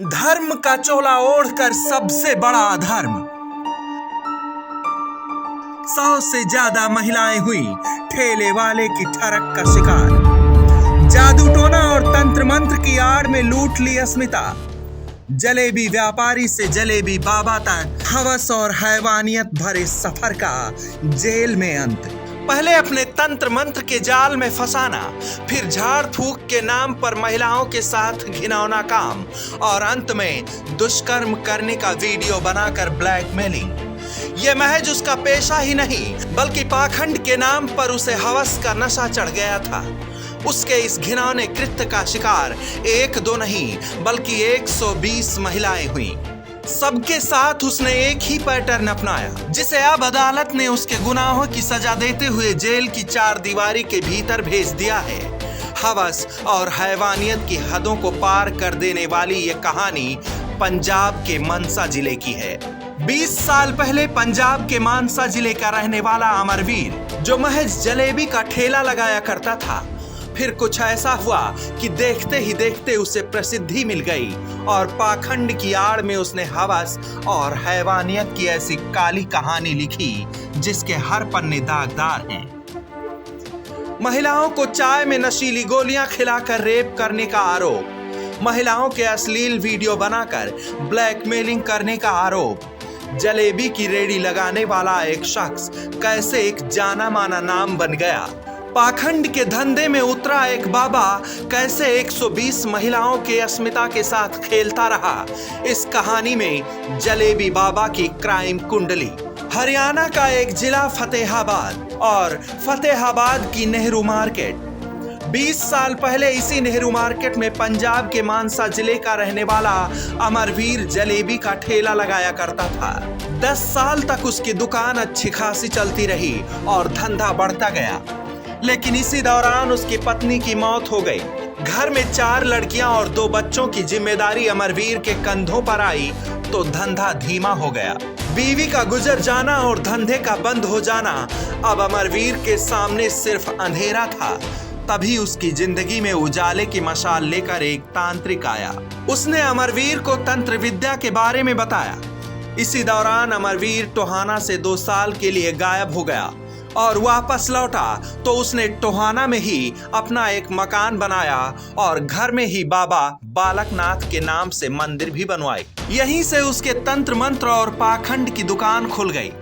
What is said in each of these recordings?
धर्म का चोला ओढ़कर सबसे बड़ा अधर्म। 100 से ज्यादा महिलाएं हुई ठेले वाले की ठरक का शिकार। जादू टोना और तंत्र मंत्र की आड़ में लूट ली अस्मिता। जलेबी व्यापारी से जलेबी बाबा तक हवस और हैवानियत भरे सफर का जेल में अंत। पहले अपने तंत्र मंत्र के जाल में फंसाना, फिर झाड़ फूक के नाम पर महिलाओं के साथ घिनौना काम, और अंत में दुष्कर्म करने का वीडियो बनाकर ब्लैकमेलिंग। ये महज उसका पेशा ही नहीं बल्कि पाखंड के नाम पर उसे हवस का नशा चढ़ गया था। उसके इस घिनौने कृत्य का शिकार एक दो नहीं बल्कि 120 महिलाएं हुई। सबके साथ उसने एक ही पैटर्न अपनाया, जिसे अब अदालत ने उसके गुनाहों की सजा देते हुए जेल की 4 दीवारी के भीतर भेज दिया है। हवस और हैवानियत की हदों को पार कर देने वाली ये कहानी पंजाब के मानसा जिले की है। 20 साल पहले पंजाब के मानसा जिले का रहने वाला अमरवीर, जो महज जलेबी का ठेला लगाया करता था, फिर कुछ ऐसा हुआ कि देखते ही देखते उसे प्रसिद्धि मिल गई और पाखंड की आड़ में उसने हवस और हैवानियत की ऐसी काली कहानी लिखी जिसके हर पन्ने दागदार हैं। महिलाओं को चाय में नशीली गोलियां खिलाकर रेप करने का आरोप, महिलाओं के अश्लील वीडियो बनाकर ब्लैकमेलिंग करने का आरोप, जलेबी की रेडी लगाने वाला एक शख्स कैसे एक जाना माना नाम बन गया, पाखंड के धंधे में उतरा एक बाबा कैसे 120 महिलाओं के अस्मिता के साथ खेलता रहा। इस कहानी में जलेबी बाबा की क्राइम कुंडली। हरियाणा का एक जिला फतेहाबाद और फतेहाबाद की नेहरू मार्केट। 20 साल पहले इसी नेहरू मार्केट में पंजाब के मानसा जिले का रहने वाला अमरवीर जलेबी का ठेला लगाया करता था। 10 साल तक उसकी दुकान अच्छी खासी चलती रही और धंधा बढ़ता गया, लेकिन इसी दौरान उसकी पत्नी की मौत हो गई। घर में 4 लड़कियां और 2 बच्चों की जिम्मेदारी अमरवीर के कंधों पर आई तो धंधा धीमा हो गया। बीवी का गुजर जाना और धंधे का बंद हो जाना अब अमरवीर के सामने सिर्फ अंधेरा था। तभी उसकी जिंदगी में उजाले की मशाल लेकर एक तांत्रिक आया। उसने अमरवीर को तंत्र विद्या के बारे में बताया। इसी दौरान अमरवीर टोहाना से 2 साल के लिए गायब हो गया और वापस लौटा तो उसने टोहाना में ही अपना एक मकान बनाया और घर में ही बाबा बालकनाथ के नाम से मंदिर भी बनवाई। यहीं से उसके तंत्र मंत्र और पाखंड की दुकान खुल गई।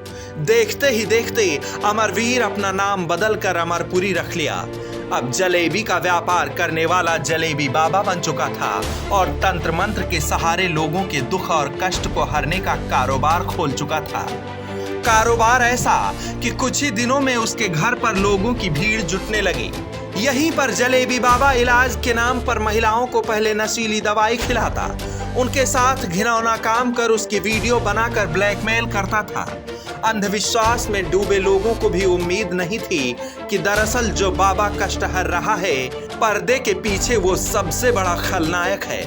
देखते ही देखते अमरवीर अपना नाम बदलकर अमरपुरी रख लिया। अब जलेबी का व्यापार करने वाला जलेबी बाबा बन चुका था और तंत्र मंत्र के सहारे लोगों के दुख और कष्ट को हरने का कारोबार खोल चुका था। कारोबार ऐसा कि कुछ ही दिनों में उसके घर पर लोगों की भीड़ जुटने लगी। यहीं पर जलेबी बाबा इलाज के नाम पर महिलाओं को पहले नशीली दवाई खिलाता, उनके साथ घिनौना काम कर उसकी वीडियो बनाकर ब्लैकमेल करता था। अंधविश्वास में डूबे लोगों को भी उम्मीद नहीं थी कि दरअसल जो बाबा कष्टहर रहा है, पर्दे के पीछे वो सबसे बड़ा खलनायक है।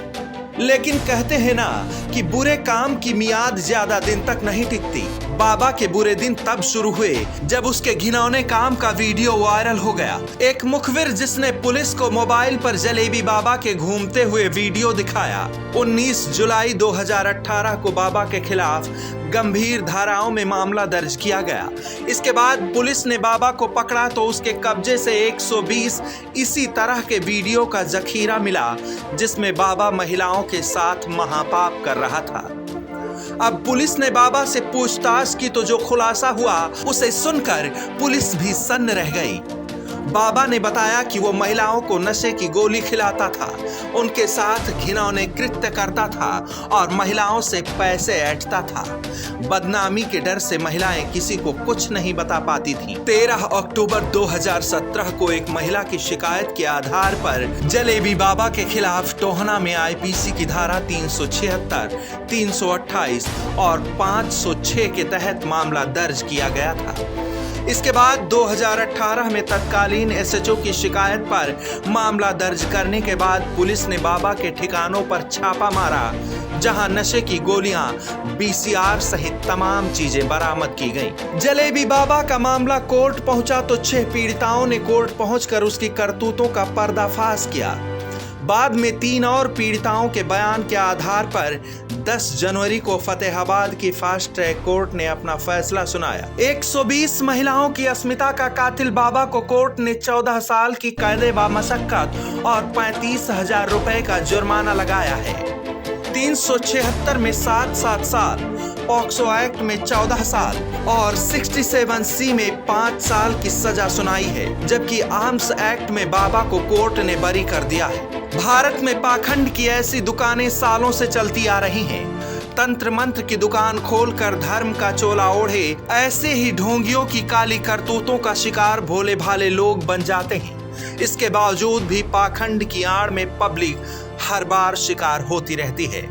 लेकिन कहते हैं ना कि बुरे काम की मियाद ज्यादा दिन तक नहीं टिकती। बाबा के बुरे दिन तब शुरू हुए जब उसके घिनौने काम का वीडियो वायरल हो गया। एक मुखबिर जिसने पुलिस को मोबाइल पर जलेबी बाबा के घूमते हुए वीडियो दिखाया। 19 जुलाई 2018 को बाबा के खिलाफ गंभीर धाराओं में मामला दर्ज किया गया। इसके बाद पुलिस ने बाबा को पकड़ा तो उसके कब्जे से 120 इसी तरह के वीडियो का जखीरा मिला जिसमें बाबा महिलाओं के साथ महापाप कर रहा था। अब पुलिस ने बाबा से पूछताछ की तो जो खुलासा हुआ उसे सुनकर पुलिस भी सन्न रह गई। बाबा ने बताया कि वो महिलाओं को नशे की गोली खिलाता था, उनके साथ घिनौने कृत्य करता था और महिलाओं से पैसे ऐंठता था। बदनामी के डर से महिलाएं किसी को कुछ नहीं बता पाती थीं। 13 अक्टूबर 2017 को एक महिला की शिकायत के आधार पर जलेबी बाबा के खिलाफ टोहाना में आईपीसी की धारा 376, 328 और 506 के तहत मामला दर्ज किया गया था। इसके बाद 2018 में तत्कालीन एसएचओ की शिकायत पर मामला दर्ज करने के बाद पुलिस ने बाबा के ठिकानों पर छापा मारा, जहां नशे की गोलियां, बीसीआर सहित तमाम चीजें बरामद की गईं। जलेबी बाबा का मामला कोर्ट पहुंचा तो 6 पीड़िताओं ने कोर्ट पहुंचकर उसकी करतूतों का पर्दाफाश किया। बाद में 3 और पीड़िताओं के बयान के आधार पर 10 जनवरी को फतेहाबाद की फास्ट ट्रैक कोर्ट ने अपना फैसला सुनाया। 120 महिलाओं की अस्मिता का कातिल बाबा को कोर्ट ने 14 साल की कैद बामशक्कत और 35,000 रुपए का जुर्माना लगाया है। 376 में 7 साल, पॉक्सो एक्ट में 14 साल और 67C में 5 साल की सजा सुनाई है, जबकि आर्म्स एक्ट में बाबा को कोर्ट ने बरी कर दिया है। भारत में पाखंड की ऐसी दुकानें सालों से चलती आ रही हैं। तंत्र मंत्र की दुकान खोलकर धर्म का चोला ओढ़े ऐसे ही ढोंगियों की काली करतूतों का शिकार भोले भाले लोग बन जाते हैं। इसके बावजूद भी पाखंड की आड़ में पब्लिक हर बार शिकार होती रहती है।